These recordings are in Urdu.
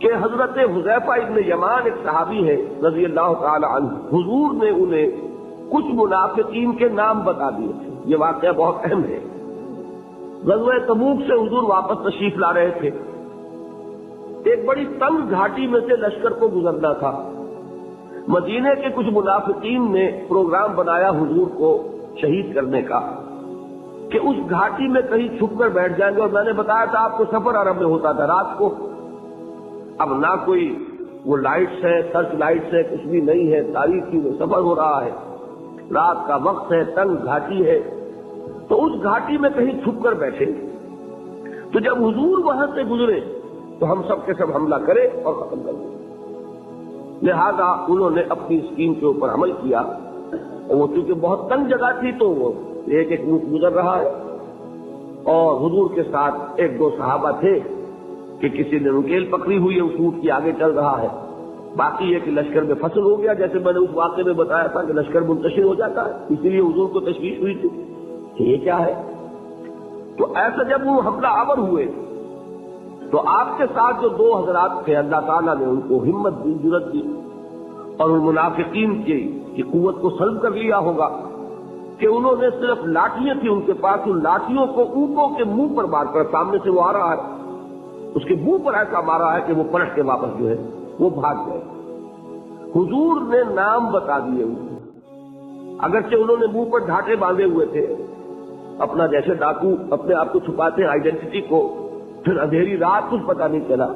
کہ حضرت حذیفہ ابن یمان ایک صحابی ہے رضی اللہ تعالی عنہ، حضور نے انہیں کچھ منافقین کے نام بتا دیے تھے. یہ واقعہ بہت اہم ہے. غزوہ تبوک سے حضور واپس تشریف لا رہے تھے. ایک بڑی تنگ گھاٹی میں سے لشکر کو گزرنا تھا. مدینے کے کچھ منافقین نے پروگرام بنایا حضور کو شہید کرنے کا کہ اس گھاٹی میں کہیں چھپ کر بیٹھ جائیں گے. اور میں نے بتایا تھا آپ کو سفر عرب میں ہوتا تھا رات کو. اب نہ کوئی وہ لائٹس ہے، سرچ لائٹس ہے، کچھ بھی نہیں ہے، تاریخی میں سفر ہو رہا ہے، رات کا وقت ہے، تنگ گھاٹی ہے. تو اس گھاٹی میں کہیں چھپ کر بیٹھے. تو جب حضور وہاں سے گزرے تو ہم سب کے سب حملہ کرے اور ختم کر دیں. لہذا انہوں نے اپنی اسکیم کے اوپر عمل کیا. اور وہ چونکہ بہت تنگ جگہ تھی تو وہ ایک ایک منٹ گزر رہا ہے. اور حضور کے ساتھ ایک دو صحابہ تھے کہ کسی نے نکیل پکڑی ہوئی ہے، اس اونٹ کی آگے چل رہا ہے. باقی یہ کہ لشکر میں فصل ہو گیا، جیسے میں نے اس واقعے میں بتایا تھا کہ لشکر منتشر ہو جاتا ہے. اسی لیے حضور کو تشویش ہوئی تھی کہ یہ کیا ہے. تو ایسا جب وہ حملہ آور ہوئے تو آپ کے ساتھ جو دو حضرات تھے اللہ تعالیٰ نے ان کو ہمت دی، جرأت دی اور ان منافقین کی قوت کو سلب کر لیا ہوگا کہ انہوں نے صرف لاٹھیاں تھیں ان کے پاس، ان لاٹھیوں کو اونٹوں کے منہ پر مار کر، سامنے سے وہ آ رہا ہے، اس کے منہ پر ایسا مارا ہے کہ وہ پلٹ کے واپس جو ہے وہ بھاگ گئے. حضور نے نام بتا دیے ان کو. اگرچہ انہوں نے منہ پر ڈھاٹے باندھے ہوئے تھے، اپنا جیسے ڈاکو اپنے آپ کو چھپاتے ہیں آئیڈینٹی کو، پھر اندھیری رات کچھ پتا نہیں چلا.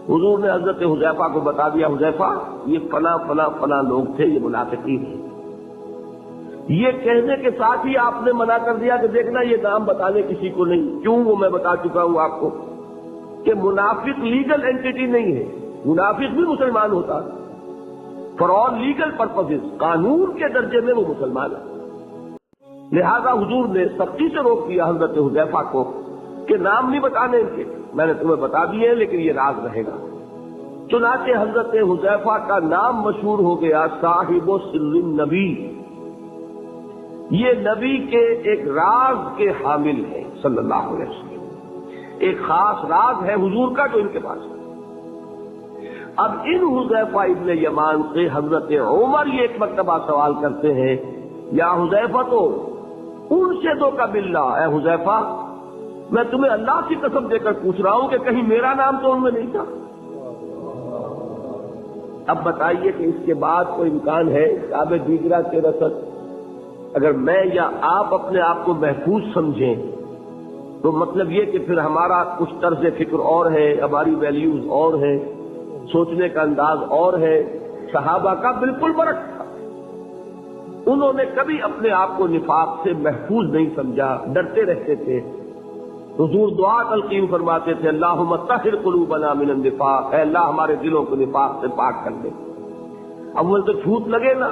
حضور نے حضرت حذیفہ کو بتا دیا، حذیفہ یہ فلاں فلاں فلاں لوگ تھے، یہ منافقین ہیں. یہ کہنے کے ساتھ ہی آپ نے منع کر دیا کہ دیکھنا یہ نام بتانے کسی کو نہیں. کیوں؟ وہ میں بتا چکا ہوں آپ کو کہ منافق لیگل اینٹی نہیں ہے. منافق بھی مسلمان ہوتا ہے فار آل لیگل پرپزز، قانون کے درجے میں وہ مسلمان ہے. لہذا حضور نے سختی سے روک دیا حضرت حذیفہ کو کہ نام نہیں بتانے کے، میں نے تمہیں بتا دیے ہیں لیکن یہ راز رہے گا. چنانچہ حضرت حذیفہ کا نام مشہور ہو گیا صاحب سر النبی. یہ نبی کے ایک راز کے حامل ہیں صلی اللہ علیہ وسلم. ایک خاص راز ہے حضور کا جو ان کے پاس ہے. اب ان حذیفہ ابن یمان سے حضرت عمر یہ ایک مرتبہ سوال کرتے ہیں، یا حذیفہ تو ان سے دو کا باللہ، اے حذیفہ میں تمہیں اللہ کی قسم دے کر پوچھ رہا ہوں کہ کہیں میرا نام تو ان میں نہیں تھا. اب بتائیے کہ اس کے بعد کوئی امکان ہے کعبہ دیگرہ کے رسد اگر میں یا آپ اپنے آپ کو محفوظ سمجھیں تو مطلب یہ کہ پھر ہمارا کچھ طرز فکر اور ہے، ہماری ویلیوز اور ہیں، سوچنے کا انداز اور ہے. صحابہ کا بالکل برعکس تھا. انہوں نے کبھی اپنے آپ کو نفاق سے محفوظ نہیں سمجھا، ڈرتے رہتے تھے. حضور دعا تلقین فرماتے تھے، اللہم طہر قلوبنا من النفاق، اے اللہ ہمارے دلوں کو نفاق سے پاک کر دے. اول تو چھوٹ لگے نا،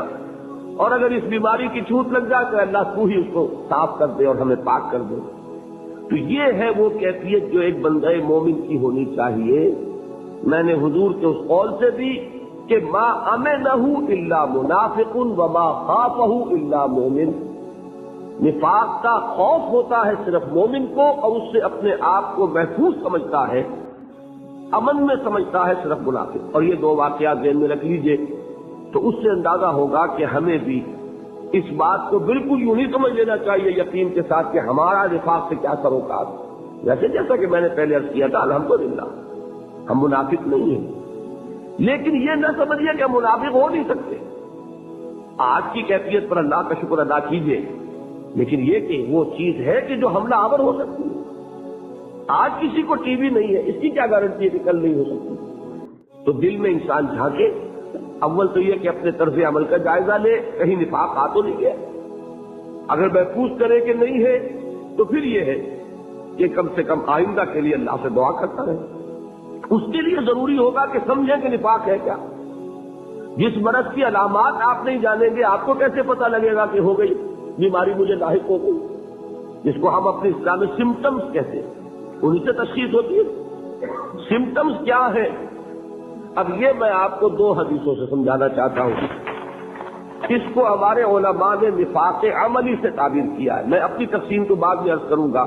اور اگر اس بیماری کی چھوٹ لگ جائے تو اللہ تو ہی اس کو صاف کر دے اور ہمیں پاک کر دے. تو یہ ہے وہ کیفیت جو ایک بندہ مومن کی ہونی چاہیے. میں نے حضور کے اس قول سے بھی کہ ما امنہ الا منافق وما خافہ الا مومن. نفاق کا خوف ہوتا ہے صرف مومن کو، اور اس سے اپنے آپ کو محفوظ سمجھتا ہے، امن میں سمجھتا ہے صرف منافق. اور یہ دو واقعات ذہن میں رکھ لیجئے تو اس سے اندازہ ہوگا کہ ہمیں بھی اس بات کو بالکل یوں نہیں سمجھ لینا چاہیے یقین کے ساتھ کہ ہمارا نفاق سے کیا سروکار. ویسے جیسا کہ میں نے پہلے عرض کیا تھا الحمدللہ ہم منافق نہیں ہیں، لیکن یہ نہ سمجھیے کہ ہم منافق ہو نہیں سکتے. آج کی کیفیت پر اللہ کا شکر ادا کیجیے، لیکن یہ کہ وہ چیز ہے کہ جو حملہ آور ہو سکتی ہے. آج کسی کو ٹی وی نہیں ہے، اس کی کیا گارنٹی ہے کہ کل نہیں ہو سکتی. تو دل میں انسان جھانکے، اول تو یہ کہ اپنے طرز عمل کا جائزہ لے، کہیں نفاق آ تو نہیں گیا. اگر محفوظ کرے کہ نہیں ہے تو پھر یہ ہے کہ کم سے کم آئندہ کے لیے اللہ سے دعا کرتا رہے. اس کے لیے ضروری ہوگا کہ سمجھیں کہ نفاق ہے کیا. جس مرض کی علامات آپ نہیں جانیں گے آپ کو کیسے پتہ لگے گا کہ ہو گئی بیماری مجھے لاحق ہو گئی. جس کو ہم اپنے اسلامی سمپٹمز کہتے ہیں انہیں سے تشخیص ہوتی ہے. سمپٹمز کیا ہیں؟ اب یہ میں آپ کو دو حدیثوں سے سمجھانا چاہتا ہوں. اس کو ہمارے علماء نے نفاق عملی سے تعبیر کیا ہے. میں اپنی تقسیم کو بعد میں عرض کروں گا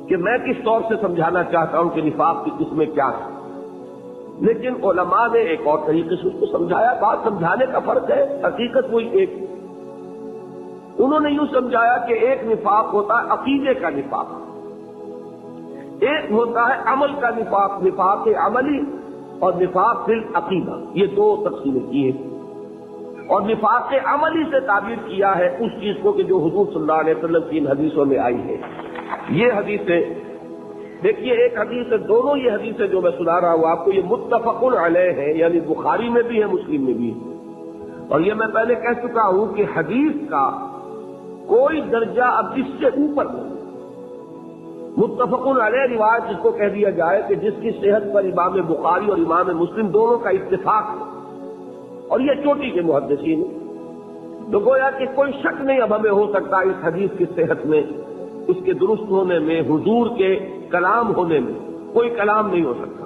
کہ میں کس طور سے سمجھانا چاہتا ہوں کہ نفاق کی قسمیں کیا ہیں. لیکن علماء نے ایک اور طریقے سے اس کو سمجھایا. بات سمجھانے کا فرق ہے، حقیقت وہی ایک. انہوں نے یوں سمجھایا کہ ایک نفاق ہوتا ہے عقیدے کا نفاق، ایک ہوتا ہے عمل کا نفاق، نفاق عملی اور نفاق فی العقیدہ. یہ دو تقسیمیں کی ہیں. اور نفاق عملی سے تعبیر کیا ہے اس چیز کو کہ جو حضور صلی اللہ علیہ وسلم کی ان حدیثوں میں آئی ہے. یہ حدیثیں دیکھیے، ایک حدیث ہے، دونوں یہ حدیثیں جو میں سنا رہا ہوں آپ کو، یہ متفق علیہ ہے، یعنی بخاری میں بھی ہے، مسلم میں بھی ہے. اور یہ میں پہلے کہہ چکا ہوں کہ حدیث کا کوئی درجہ اب اس سے اوپر نہیں. متفق علیہ روایت جس کو کہہ دیا جائے کہ جس کی صحت پر امام بخاری اور امام مسلم دونوں کا اتفاق ہے، اور یہ چوٹی کے محدثین ہیں، تو گویا کہ کوئی شک نہیں اب ہمیں ہو سکتا اس حدیث کی صحت میں، اس کے درست ہونے میں، حضور کے کلام ہونے میں کوئی کلام نہیں ہو سکتا.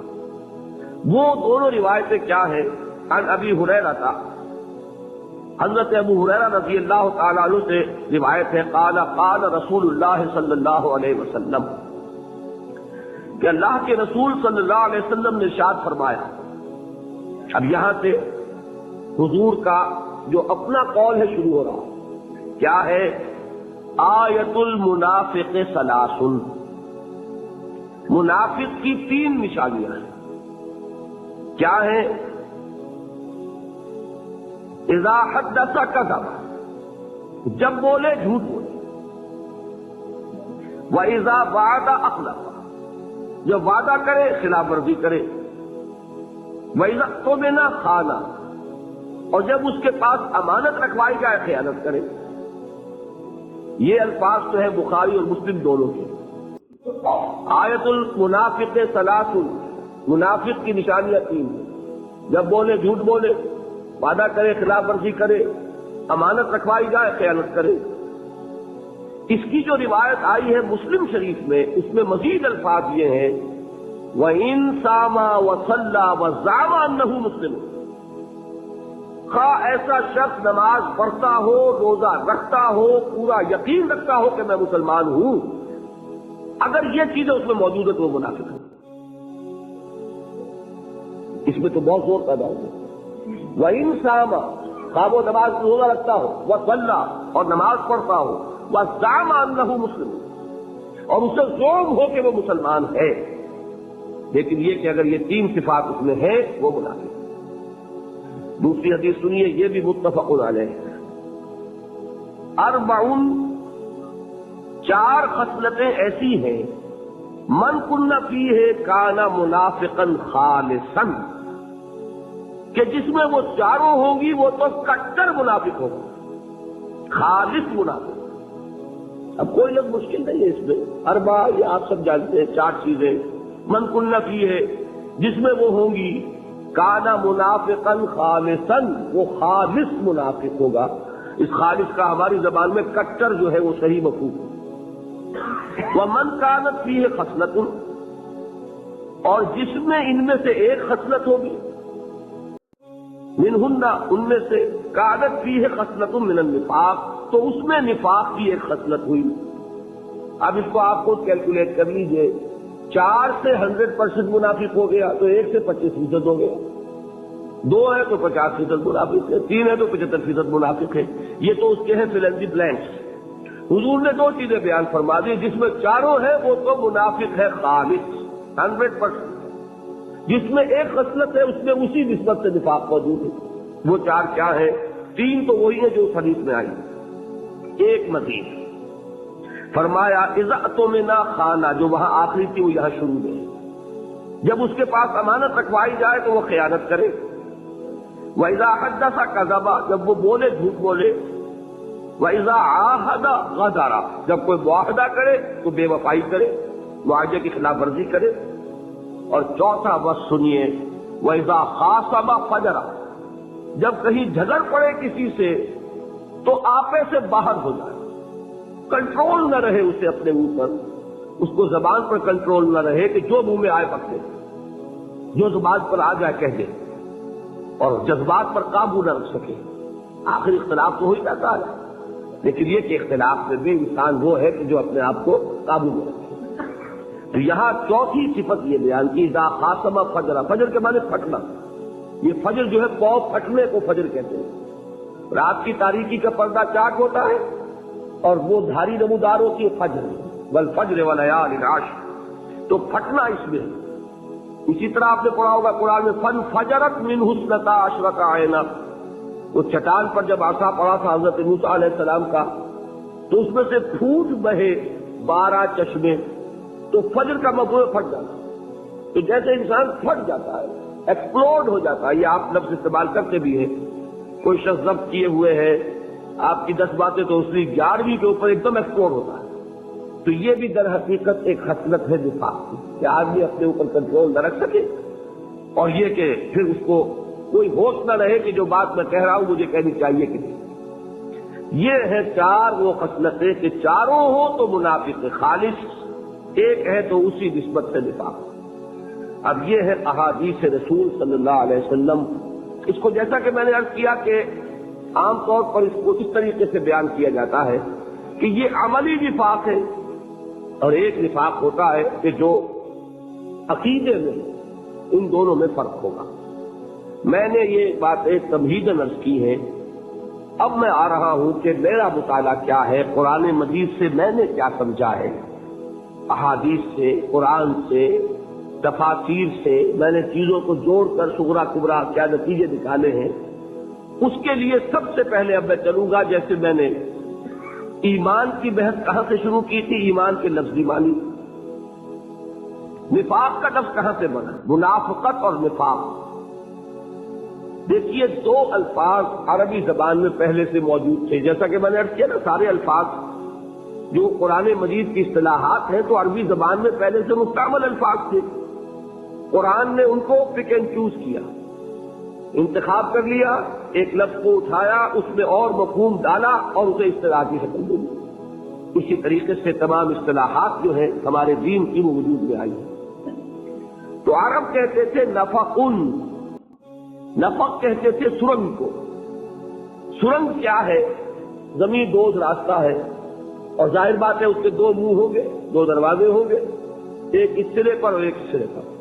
وہ دونوں روایتیں کیا ہیں؟ عن ابی ہریرہ تھا، حضرت ابو ہریرہ رضی اللہ تعالیٰ عنہ سے روایت ہے، قال قال رسول اللہ صلی اللہ علیہ وسلم، کہ اللہ کے رسول صلی اللہ علیہ وسلم نے ارشاد فرمایا. اب یہاں سے حضور کا جو اپنا قول ہے شروع ہو رہا. کیا ہے؟ آیت المنافق ثلاث، منافق کی 3 نشانیاں ہیں. کیا ہیں؟ اذا حدث کذب، جب بولے جھوٹ بولے. واذا وعد اخلف، جب وعدہ کرے خلاف ورزی کرے. واذا اؤتمن خان، اور جب اس کے پاس امانت رکھوائی جائے خیانت کرے. یہ الفاظ تو ہے بخاری اور مسلم دونوں کے. آیت المنافق ثلاث، منافق کی نشانیاں 3 ہیں. جب بولے جھوٹ بولے، وعدہ کرے خلاف ورزی کرے، امانت رکھوائی جائے خیانت کرے. اس کی جو روایت آئی ہے مسلم شریف میں، اس میں مزید الفاظ یہ ہیں، وَإِن صَامَ وَصَلَّى وَزَعَمَ أَنَّهُ مُسْلِمٌ، خواہ ایسا شخص نماز پڑھتا ہو، روزہ رکھتا ہو، پورا یقین رکھتا ہو کہ میں مسلمان ہوں، اگر یہ چیزیں اس میں موجود ہے تو وہ منافق ہے. اس میں تو بہت زور پیدا ہوگا. وَإِن صَامَ، خواہ وہ نماز روزہ رکھتا ہو، وَصَلَّى، اور نماز پڑھتا ہو، وَزَعَمَ أَنَّهُ مُسْلِمٌ، اور اسے زوم ہو کہ وہ مسلمان ہے، لیکن یہ کہ اگر یہ 3 صفات اس میں ہے وہ منافق ہے. دوسری حدیث سنیے، یہ بھی متفق علیہ ہے. 4 خصلتیں ایسی ہیں، من کن فیہ کان منافقا خالصا، کہ جس میں وہ 4 ہوں گی وہ تو کٹر منافق ہوگا، خالص منافق. اب کوئی لفظ مشکل نہیں ہے اس میں. 4 یہ آپ سب جانتے ہیں، 4 چیزیں. من کن فیہ، جس میں وہ ہوں گی، کانا منافقا خالصا، وہ خالص منافق ہوگا. اس خالص کا ہماری زبان میں کٹر جو ہے وہ صحیح مفہوم ہے. ومن کانت فیہ خصلۃ، اور جس میں ان میں سے ایک خصلت ہوگی، منہن، ان میں سے، کانت فیہ خصلۃ من النفاق، تو اس میں نفاق کی ایک خصلت ہوئی. اب اس کو آپ خود کیلکولیٹ کر لیجئے. 4 سے 100% منافق ہو گیا تو 1 سے 25% ہو گیا. 2 ہے تو 50% منافق ہے. 3 ہے تو 75% منافق ہے. یہ تو اس کے ہیں فل ان دی بلینکس. حضور نے 2 چیزیں بیان فرما دی، جس میں 4 ہے وہ تو منافق ہے خالص 100%. جس میں ایک خصلت ہے اس میں اسی نسبت سے نفاق موجود ہے. وہ 4 کیا ہے؟ 3 تو وہی ہے جو اس حدیث میں آئی، ایک مزید فرمایا اذا اؤتمن خان، جو وہاں آخری تھی وہ یہاں شروع میں ہے. جب اس کے پاس امانت رکھوائی جائے تو وہ خیانت کرے. وَإِذَا حَدَّثَ كَذَبَ، جب وہ بولے جھوٹ بولے. وَإِذَا عَاهَدَ غَدَرَ، جب کوئی معاہدہ کرے تو بے وفائی کرے، معاہدے کی خلاف ورزی کرے. اور 4 بس سنیے، وَإِذَا خَاصَمَ فَجَرَ، جب کہیں جھگڑ پڑے کسی سے تو آپے سے باہر ہو جائے، کنٹرول نہ رہے اسے اپنے اوپر، اس کو زبان پر کنٹرول نہ رہے کہ جو منہ میں آئے پکڑے، جو زبان پر آ جائے کہہ دے، اور جذبات پر قابو نہ رکھ سکے. آخر اختلاف تو ہو ہی جاتا ہے، لیکن یہ کہ اختلاف میں بھی انسان وہ ہے کہ جو اپنے آپ کو قابو میں رکھے. تو یہاں چوتھی صفت یہ بیان کی، اذا خاصم فجر، فجر کے معنی پھٹنا، یہ فجر جو ہے پاؤں پھٹنے کو فجر کہتے ہیں۔ رات کی تاریکی کا پردہ چاک ہوتا ہے اور وہ دھاری نمودار ہوتی ہے فجر، والفجر ولیال عشر، تو پھٹنا اس میں۔ اسی طرح آپ نے پڑھا ہوگا قرآن میں فنفجرت منہ اثنتا عشرۃ عینا، وہ چٹان پر جب عصا پڑا تھا حضرت موسیٰ علیہ السلام کا تو اس میں سے پھوٹ بہے 12 چشمے، تو فجر کا مفہوم پھٹ جاتا ہے۔ تو جیسے انسان پھٹ جاتا ہے، ایکسپلوڈ ہو جاتا ہے، یہ آپ لفظ استعمال کرتے بھی ہیں، کوئی شخص ضبط کیے ہوئے ہے، آپ کی 10 باتیں تو اس کی 11ویں کے اوپر ایک دم ایکسپلوڈ ہوتا ہے۔ تو یہ بھی در حقیقت ایک خصلت ہے نفاق کی، کہ آدمی اپنے اوپر کنٹرول نہ رکھ سکے، اور یہ کہ پھر اس کو کوئی ہوش نہ رہے کہ جو بات میں کہہ رہا ہوں مجھے کہنی چاہیے کہ نہیں۔ یہ ہے 4 وہ خصلتیں کہ چاروں ہو تو منافق خالص، ایک ہے تو اسی نسبت سے نفاق۔ اب یہ ہے احادیث رسول صلی اللہ علیہ وسلم۔ اس کو جیسا کہ میں نے عرض کیا کہ عام طور پر اس کو اس طریقے سے بیان کیا جاتا ہے کہ یہ عملی نفاق ہے، اور ایک نفاق ہوتا ہے کہ جو عقیدے میں، ان دونوں میں فرق ہوگا۔ میں نے یہ بات ایک تمہیداً عرض کی ہے، اب میں آ رہا ہوں کہ میرا مطالعہ کیا ہے، قرآن مجید سے میں نے کیا سمجھا ہے، احادیث سے، قرآن سے، تفاسیر سے میں نے چیزوں کو جوڑ کر صغرا کبرا کیا نتیجے نکالے ہیں۔ اس کے لیے سب سے پہلے اب میں چلوں گا، جیسے میں نے ایمان کی بحث کہاں سے شروع کی تھی، ایمان کے لفظی معنی، نفاق کا لفظ کہاں سے بنا، منافقت اور نفاق۔ دیکھیے 2 الفاظ عربی زبان میں پہلے سے موجود تھے، جیسا کہ میں نے عرض کیا نا، سارے الفاظ جو قرآن مجید کی اصطلاحات ہیں تو عربی زبان میں پہلے سے مستعمل الفاظ تھے، قرآن نے ان کو پک اینڈ چوز کیا، انتخاب کر لیا، ایک لفظ کو اٹھایا، اس میں اور مفہوم ڈالا اور اسے اصطلاح کی شکل دے دی۔ اسی طریقے سے تمام اصطلاحات جو ہیں ہمارے دین کی وہ وجود میں آئی ہیں۔ تو عرب کہتے تھے نفقن، نفق کہتے تھے سرنگ کو۔ سرنگ کیا ہے؟ زمین دوز راستہ ہے، اور ظاہر بات ہے اس کے 2 منہ ہوں گے، 2 دروازے ہوں گے، ایک اس سرے پر اور ایک اس سرے پر۔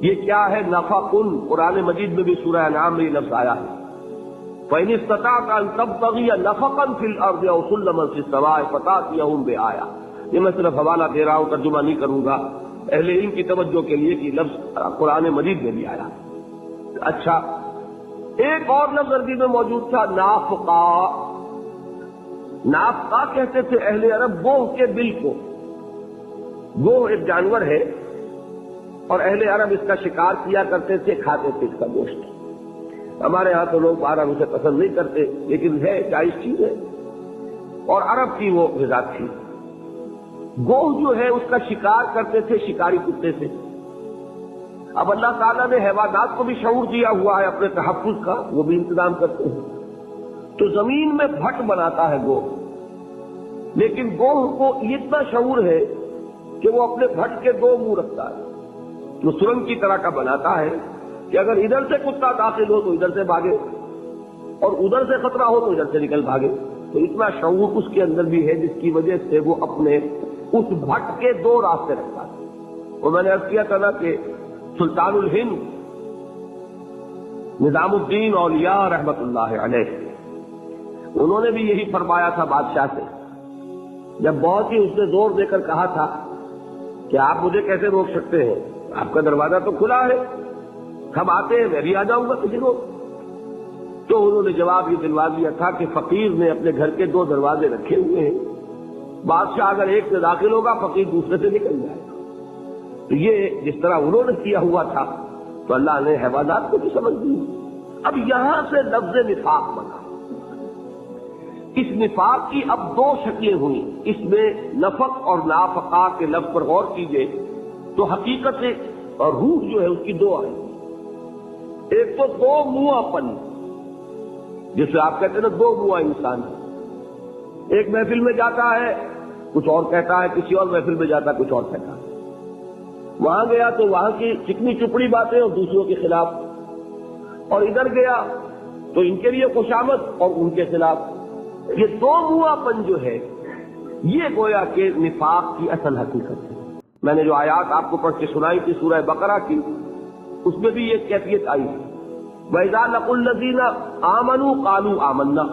یہ کیا ہے؟ نفقن۔ قرآن مجید میں بھی سورہ انعام میں یہ لفظ آیا ہے، فَإِنِ اسْتَطَعْتَ أَن تَبْتَغِيَ نَفَقًا فِي الْأَرْضِ أَوْ سُلَّمًا فِي السَّمَاءِ فَتَأْتِيَهُم بِآيَةٍ۔ یہ میں صرف حوالہ دے رہا ہوں، ترجمہ نہیں کروں گا، اہل علم کی توجہ کے لیے کہ لفظ قرآن مجید میں بھی آیا۔ اچھا، ایک اور لفظ عربی میں موجود تھا نافقہ۔ نافقہ کہتے تھے اہل عرب گوہ کے بل کو۔ گوہ ایک جانور ہے اور اہل عرب اس کا شکار کیا کرتے تھے، کھاتے تھے اس کا گوشت۔ ہمارے ہاں تو لوگ بہرحال اسے پسند نہیں کرتے، لیکن ہے جائز چیز ہے، اور عرب کی وہ غذا تھی۔ گوہ جو ہے اس کا شکار کرتے تھے شکاری کتے سے۔ اب اللہ تعالیٰ نے حیوانات کو بھی شعور دیا ہوا ہے اپنے تحفظ کا، وہ بھی انتظام کرتے ہیں۔ تو زمین میں بھٹ بناتا ہے گوہ، لیکن گوہ کو اتنا شعور ہے کہ وہ اپنے بھٹ کے 2 منہ رکھتا ہے، وہ سرنگ کی طرح کا بناتا ہے کہ اگر ادھر سے کتا داخل ہو تو ادھر سے بھاگے، اور ادھر سے خطرہ ہو تو ادھر سے نکل بھاگے۔ تو اتنا شعور اس کے اندر بھی ہے جس کی وجہ سے وہ اپنے اس بھٹ کے 2 راستے رکھتا ہے۔ اور میں نے عرض کیا تھا نا کہ سلطان الہند نظام الدین اولیاء رحمت اللہ علیہ، انہوں نے بھی یہی فرمایا تھا بادشاہ سے، جب بہت ہی اس نے زور دے کر کہا تھا کہ آپ مجھے کیسے روک سکتے ہیں، آپ کا دروازہ تو کھلا ہے، ہم آتے ہیں، میں بھی آ جاؤں گا کسی کو۔ تو انہوں نے جواب یہ دلوا دیا تھا کہ فقیر نے اپنے گھر کے 2 دروازے رکھے ہوئے ہیں، بادشاہ اگر ایک سے داخل ہوگا فقیر دوسرے سے نکل جائے گا۔ تو یہ جس طرح انہوں نے کیا ہوا تھا تو اللہ نے حیوانات کو بھی سمجھ دی۔ اب یہاں سے لفظ نفاق بنا۔ اس نفاق کی اب 2 شکلیں ہوئی، اس میں نفق اور نافقہ کے لفظ پر غور کیجئے تو حقیقت اور روح جو ہے اس کی 2 آئی۔ ایک تو 2 منہ پن، جسے آپ کہتے ہیں نا 2 منہ انسان، ایک محفل میں جاتا ہے کچھ اور کہتا ہے، کسی اور محفل میں جاتا ہے کچھ اور کہتا ہے، وہاں گیا تو وہاں کی چکنی چپڑی باتیں اور دوسروں کے خلاف، اور ادھر گیا تو ان کے لیے خوشامد اور ان کے خلاف۔ یہ 2 منہ پن جو ہے یہ گویا کہ نفاق کی اصل حقیقت ہے۔ میں نے جو آیات آپ کو پڑھ کے سنائی تھی سورہ بقرہ کی، اس میں بھی یہ کیفیت آئی ہے، وَإِذَا لَقُوا الَّذِينَ آمَنُوا قَالُوا آمَنَّا،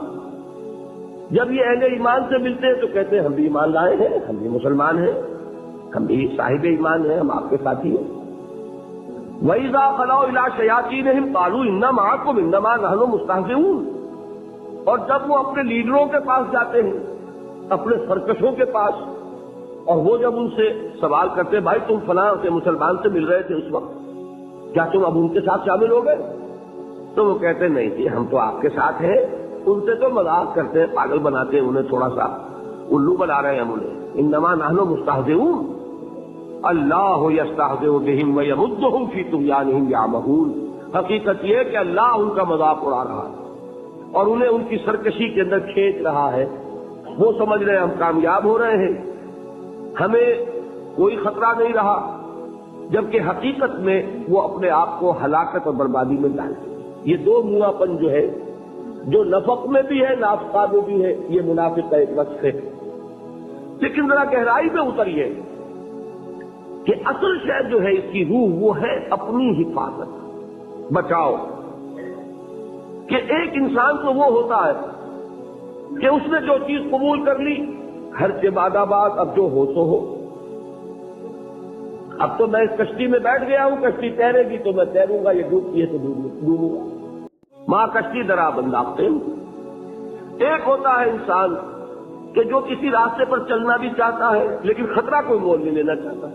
جب یہ اہل ایمان سے ملتے ہیں تو کہتے ہیں ہم بھی ایمان لائے ہیں، ہم بھی مسلمان ہیں، ہم بھی صاحب ایمان ہیں، ہم آپ کے ساتھی ہیں۔ وَإِذَا خَلَوْا إِلَىٰ شَيَاطِينِهِمْ قَالُوا إِنَّا مَعَكُمْ إِنَّمَا نَحْنُ مُسْتَهْزِئُونَ، اور جب وہ اپنے لیڈروں کے پاس جاتے ہیں، اپنے سرکشوں کے پاس، اور وہ جب ان سے سوال کرتے بھائی تم فلاں سے مسلمان سے مل رہے تھے اس وقت، کیا تم اب ان کے ساتھ شامل ہو گئے؟ تو وہ کہتے نہیں جی ہم تو آپ کے ساتھ ہیں، ان سے تو مذاق کرتے ہیں، پاگل بناتے ہیں انہیں، تھوڑا سا الو بنا رہے ہیں ہم انہیں۔ انما نحن مستہزئون اللہ یستہزئ بہم ویمدہم فی طغیانہم یعمہون، حقیقت یہ کہ اللہ ان کا مذاق اڑا رہا ہے اور انہیں ان کی سرکشی کے اندر کھینچ رہا ہے، وہ سمجھ رہے ہیں ہم کامیاب ہو رہے ہیں، ہمیں کوئی خطرہ نہیں رہا، جبکہ حقیقت میں وہ اپنے آپ کو ہلاکت اور بربادی میں ڈالتے ہیں۔ یہ دو منافقت جو ہے، جو نفق میں بھی ہے نافقہ میں بھی ہے، یہ منافق کا ایک وصف ہے۔ لیکن ذرا گہرائی میں اتریے کہ اصل شے جو ہے اس کی روح وہ ہے اپنی حفاظت، بچاؤ، کہ ایک انسان تو وہ ہوتا ہے کہ اس نے جو چیز قبول کر لی، ہر کے بعد آباد اب جو ہو سو ہو، اب تو میں اس کشتی میں بیٹھ گیا ہوں، کشتی تیرے گی تو میں تیروں گا، یہ ڈوبتی ہے تو ڈوبوں گا، ماں کشتی درا بنداختے۔ ایک ہوتا ہے انسان کہ جو کسی راستے پر چلنا بھی چاہتا ہے لیکن خطرہ کوئی مول نہیں لینا چاہتا،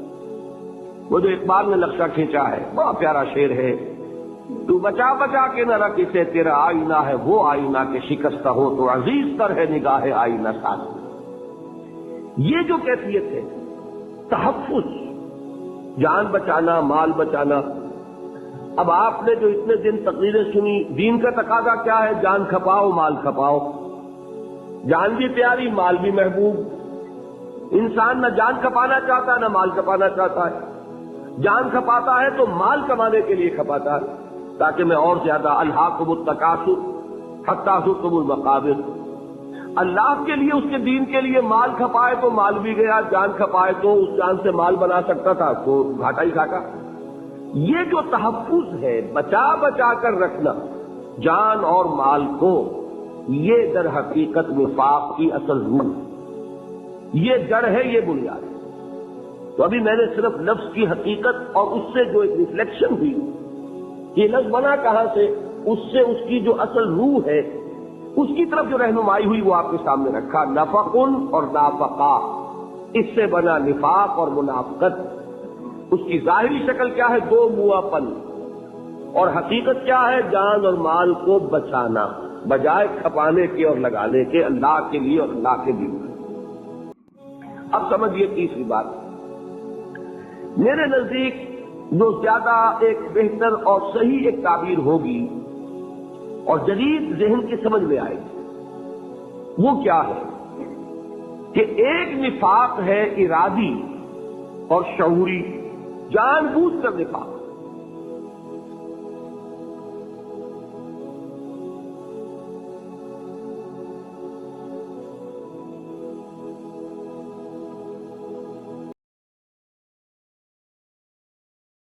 وہ جو اقبال نے نقشہ کھینچا ہے، بڑا پیارا شعر ہے، تو بچا بچا کے نہ رکھ اسے تیرا آئینہ ہے وہ آئینہ کے شکستہ ہو تو عزیز تر ہے نگاہ آئینہ ساز۔ یہ جو کیفیت ہے تحفظ، جان بچانا، مال بچانا۔ اب آپ نے جو اتنے دن تقریریں سنی، دین کا تقاضا کیا ہے؟ جان کھپاؤ مال کھپاؤ، جان بھی پیاری مال بھی محبوب۔ انسان نہ جان کھپانا چاہتا نہ مال کھپانا چاہتا ہے، جان کھپاتا ہے تو مال کمانے کے لیے کھپاتا ہے تاکہ میں اور زیادہ الہاکم التکاثر حتی زرتم المقابر، اللہ کے لیے، اس کے دین کے لیے مال کھپائے تو مال بھی گیا، جان کھپائے تو اس جان سے مال بنا سکتا تھا تو گھاٹا ہی گھاٹا۔ یہ جو تحفظ ہے، بچا بچا کر رکھنا جان اور مال کو، یہ در حقیقت نفاق کی اصل روح، یہ جڑ ہے، یہ بنیاد ہے۔ تو ابھی میں نے صرف لفظ کی حقیقت اور اس سے جو ایک ریفلیکشن ہوئی، یہ لفظ بنا کہاں سے، اس سے اس کی جو اصل روح ہے اس کی طرف جو رہنمائی ہوئی وہ آپ کے سامنے رکھا، نفقن اور نافقہ، اس سے بنا نفاق اور منافقت۔ اس کی ظاہری شکل کیا ہے؟ دو منہ پن، اور حقیقت کیا ہے؟ جان اور مال کو بچانا بجائے کھپانے کے اور لگانے کے، اللہ کے لیے اور اللہ کے دین۔ اب سمجھیے تیسری بات، میرے نزدیک جو زیادہ ایک بہتر اور صحیح ایک تعبیر ہوگی اور جدید ذہن کی سمجھ میں آئے گی، وہ کیا ہے کہ ایک نفاق ہے ارادی اور شعوری، جان بوجھ کر نفاق،